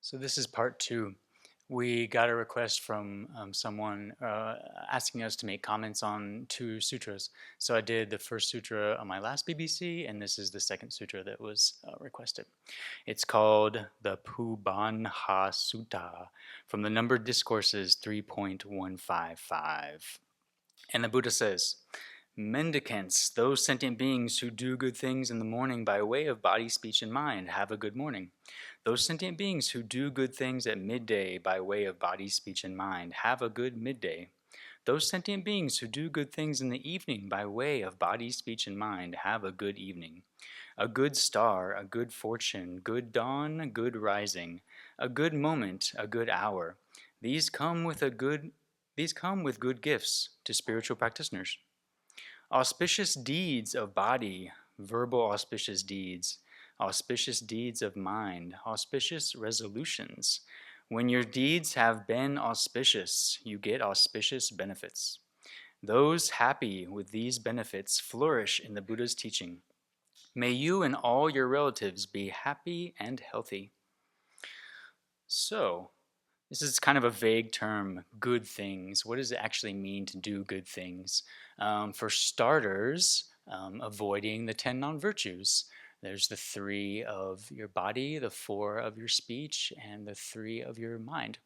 So this is part two. We got a request from someone asking us to make comments on two sutras. So I did the first sutra on my last BBC, and this is the second sutra that was requested. It's called the Pubanha Sutta from the Numbered Discourses 3.155. And the Buddha says, Mendicants, those sentient beings who do good things in the morning by way of body, speech, and mind, have a good morning. Those sentient beings who do good things at midday by way of body, speech, and mind, have a good midday. Those sentient beings who do good things in the evening by way of body, speech, and mind, have a good evening. A good star, a good fortune, good dawn, a good rising, a good moment, a good hour. These come with good gifts to spiritual practitioners. Auspicious deeds of body, verbal auspicious deeds of mind, auspicious resolutions. When your deeds have been auspicious, you get auspicious benefits. Those happy with these benefits flourish in the Buddha's teaching. May you and all your relatives be happy and healthy. So, this is kind of a vague term, good things. What does it actually mean to do good things? For starters, avoiding the 10 non-virtues. There's the 3 of your body, the 4 of your speech, and the 3 of your mind.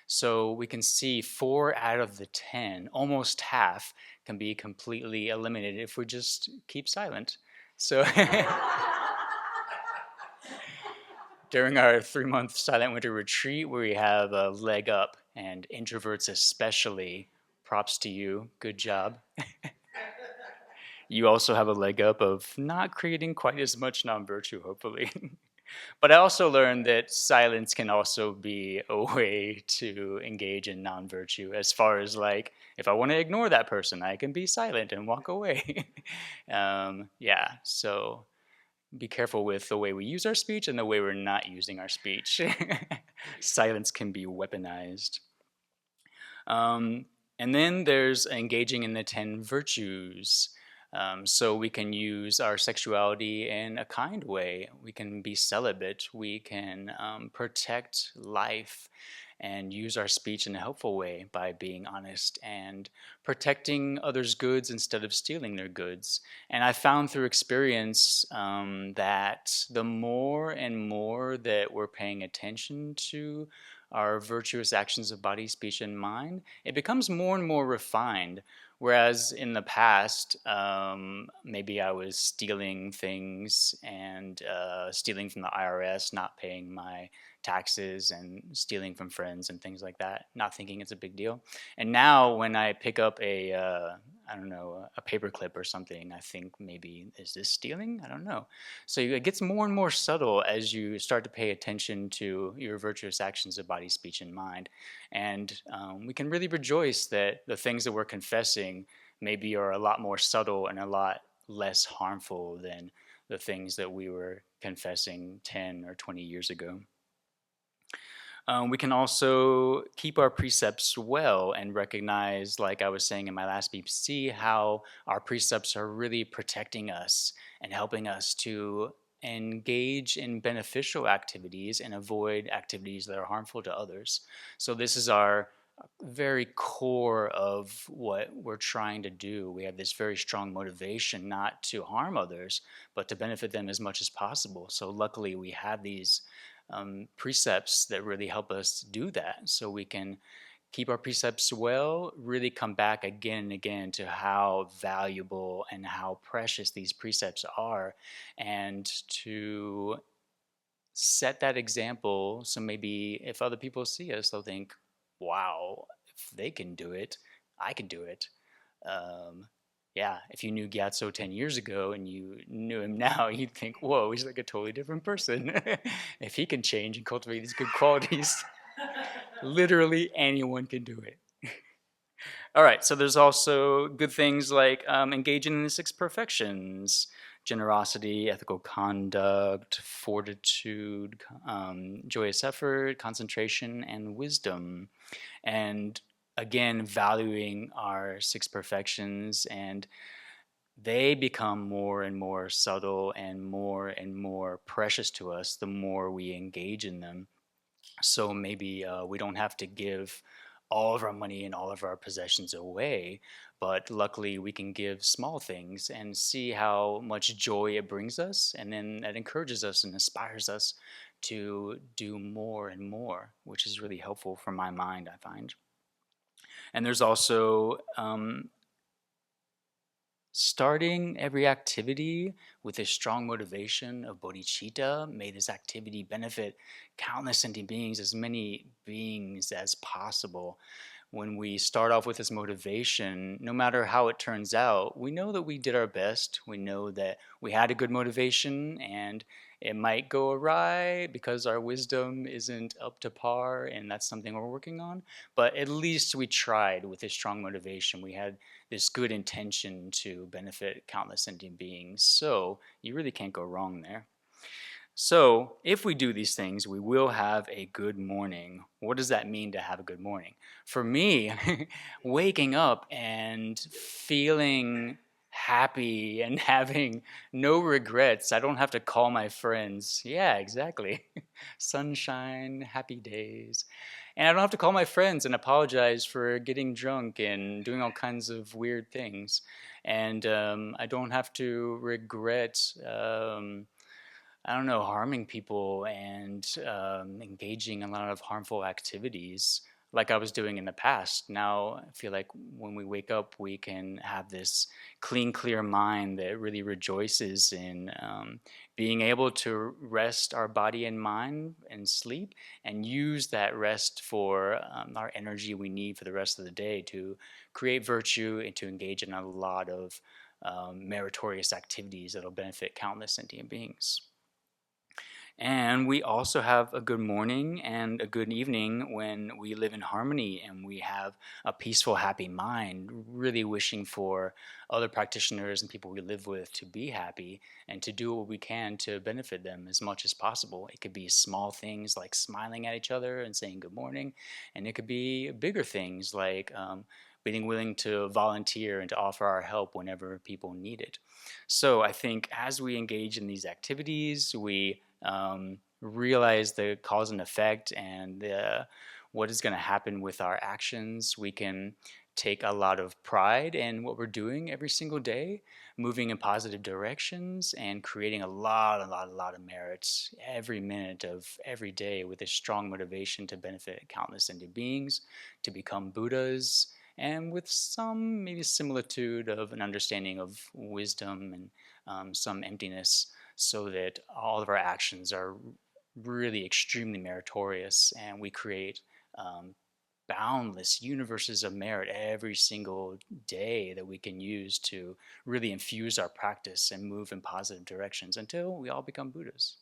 So we can see 4 out of the 10, almost half, can be completely eliminated if we just keep silent. So during our 3-month silent winter retreat, where we have a leg up, and introverts especially, props to you, good job. You also have a leg up of not creating quite as much non-virtue, hopefully. But I also learned that silence can also be a way to engage in non-virtue, as far as like, if I want to ignore that person, I can be silent and walk away. Yeah, so be careful with the way we use our speech and the way we're not using our speech. Silence can be weaponized. Um, and then there's engaging in the 10 virtues. So we can use our sexuality in a kind way. We can be celibate. We can protect life and use our speech in a helpful way by being honest and protecting others' goods instead of stealing their goods. And I found through experience that the more and more that we're paying attention to our virtuous actions of body, speech, and mind, it becomes more and more refined. Whereas in the past, maybe I was stealing things and stealing from the IRS, not paying my taxes, and stealing from friends and things like that, not thinking it's a big deal. And now when I pick up I don't know, a paperclip or something, I think maybe, is this stealing? I don't know. So it gets more and more subtle as you start to pay attention to your virtuous actions of body, speech, and mind. And we can really rejoice that the things that we're confessing maybe are a lot more subtle and a lot less harmful than the things that we were confessing 10 or 20 years ago. We can also keep our precepts well and recognize, like I was saying in my last BBC, how our precepts are really protecting us and helping us to engage in beneficial activities and avoid activities that are harmful to others. So this is our very core of what we're trying to do. We have this very strong motivation not to harm others, but to benefit them as much as possible. So luckily we have these precepts that really help us do that, so we can keep our precepts well, really come back again and again to how valuable and how precious these precepts are, and to set that example. So maybe if other people see us, they'll think, wow, if they can do it, I can do it. Um, yeah, if you knew Gyatso 10 years ago and you knew him now, you'd think, whoa, he's like a totally different person. If he can change and cultivate these good qualities, literally anyone can do it. All right, so there's also good things like engaging in the 6 perfections: generosity, ethical conduct, fortitude, joyous effort, concentration, and wisdom. And again, valuing our 6 perfections, and they become more and more subtle and more precious to us the more we engage in them. So maybe we don't have to give all of our money and all of our possessions away, but luckily we can give small things and see how much joy it brings us. And then that encourages us and inspires us to do more and more, which is really helpful for my mind, I find. And there's also starting every activity with a strong motivation of bodhicitta. May this activity benefit countless sentient beings, as many beings as possible. When we start off with this motivation, no matter how it turns out, we know that we did our best. We know that we had a good motivation, and it might go awry because our wisdom isn't up to par, and that's something we're working on. But at least we tried with a strong motivation. We had this good intention to benefit countless sentient beings. So you really can't go wrong there. So, if we do these things, we will have a good morning. What does that mean to have a good morning? For me, waking up and feeling happy and having no regrets. I don't have to call my friends. Yeah, exactly. Sunshine, happy days. And I don't have to call my friends and apologize for getting drunk and doing all kinds of weird things. And I don't have to regret. I don't know, harming people and engaging in a lot of harmful activities like I was doing in the past. Now I feel like when we wake up, we can have this clean, clear mind that really rejoices in being able to rest our body and mind and sleep and use that rest for our energy we need for the rest of the day to create virtue and to engage in a lot of meritorious activities that'll benefit countless sentient beings. And we also have a good morning and a good evening when we live in harmony and we have a peaceful, happy mind, really wishing for other practitioners and people we live with to be happy and to do what we can to benefit them as much as possible. It could be small things like smiling at each other and saying good morning, and it could be bigger things like being willing to volunteer and to offer our help whenever people need it. So I think as we engage in these activities, we realize the cause and effect and what is going to happen with our actions. We can take a lot of pride in what we're doing every single day, moving in positive directions and creating a lot of merits every minute of every day with a strong motivation to benefit countless sentient beings, to become Buddhas, and with some maybe similitude of an understanding of wisdom and some emptiness, so that all of our actions are really extremely meritorious and we create um, boundless universes of merit every single day that we can use to really infuse our practice and move in positive directions until we all become Buddhas.